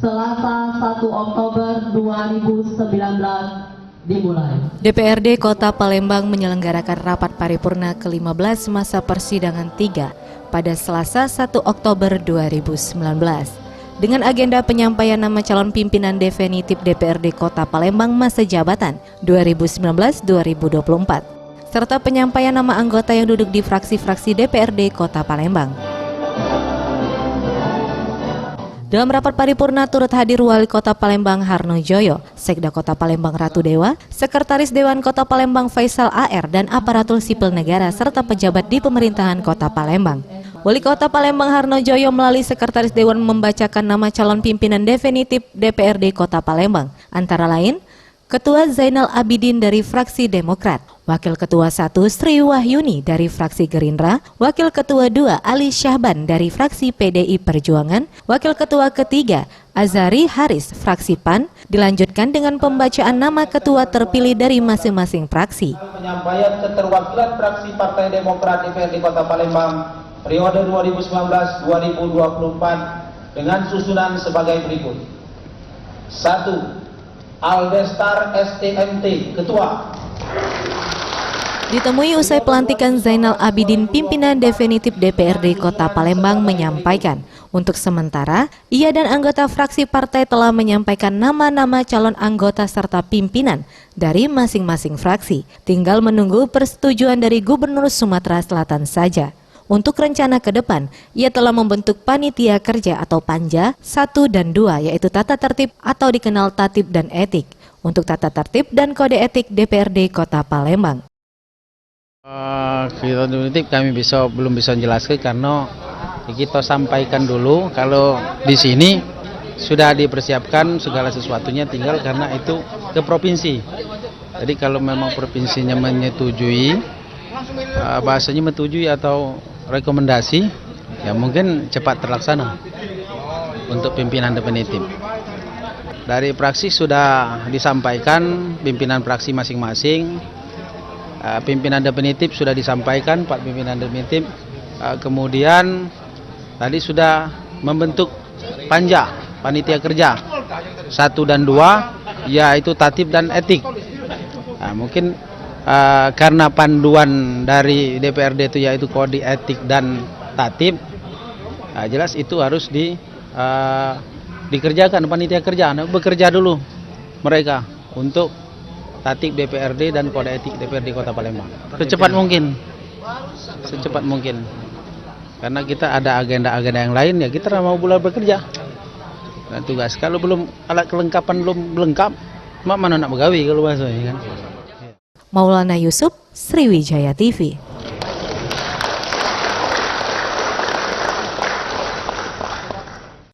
Selasa 1 Oktober 2019 dimulai. DPRD Kota Palembang menyelenggarakan rapat paripurna ke-15 masa persidangan 3 pada Selasa 1 Oktober 2019 dengan agenda penyampaian nama calon pimpinan definitif DPRD Kota Palembang masa jabatan 2019-2024 serta penyampaian nama anggota yang duduk di fraksi-fraksi DPRD Kota Palembang. Dalam rapat paripurna turut hadir Wali Kota Palembang Harno Joyo, Sekda Kota Palembang Ratu Dewa, Sekretaris Dewan Kota Palembang Faisal AR dan aparatur sipil negara serta pejabat di pemerintahan Kota Palembang. Wali Kota Palembang Harno Joyo melalui Sekretaris Dewan membacakan nama calon pimpinan definitif DPRD Kota Palembang, antara lain Ketua Zainal Abidin dari fraksi Demokrat, Wakil Ketua 1 Sri Wahyuni dari fraksi Gerindra, Wakil Ketua 2 Ali Syahban dari fraksi PDI Perjuangan, Wakil Ketua ketiga Azari Haris fraksi PAN, dilanjutkan dengan pembacaan nama ketua terpilih dari masing-masing fraksi. Penyampaian keterwakilan fraksi Partai Demokrat DPRD Kota Palembang periode 2019-2024 dengan susunan sebagai berikut. 1. Aldestar STMT, Ketua. Ditemui usai pelantikan Zainal Abidin, pimpinan definitif DPRD Kota Palembang menyampaikan, untuk sementara, ia dan anggota fraksi partai telah menyampaikan nama-nama calon anggota serta pimpinan dari masing-masing fraksi. Tinggal menunggu persetujuan dari Gubernur Sumatera Selatan saja. Untuk rencana ke depan, ia telah membentuk panitia kerja atau panja 1 dan 2, yaitu tata tertib atau dikenal tatib dan etik, untuk tata tertib dan kode etik DPRD Kota Palembang. Kita definitif kami belum bisa menjelaskan karena kita sampaikan dulu kalau di sini sudah dipersiapkan segala sesuatunya, tinggal karena itu ke provinsi. Jadi kalau memang provinsinya menyetujui, bahasanya menyetujui atau rekomendasi, ya mungkin cepat terlaksana untuk pimpinan definitif. Dari fraksi sudah disampaikan pimpinan fraksi masing-masing, pimpinan definitif sudah disampaikan 4 pimpinan definitif, kemudian tadi sudah membentuk panja panitia kerja 1 dan 2, yaitu tatib dan etik. Mungkin karena panduan dari DPRD itu yaitu kode etik dan tatib, jelas itu harus dikerjakan panitia kerja. Bekerja dulu mereka untuk tatib DPRD dan kode etik DPRD Kota Palembang secepat mungkin karena kita ada agenda-agenda yang lain, ya kita mau mulai bekerja dan tugas. Kalau belum alat kelengkapan belum lengkap, mana nak begawi kalau bahasa kan. Maulana Yusuf, Sriwijaya TV.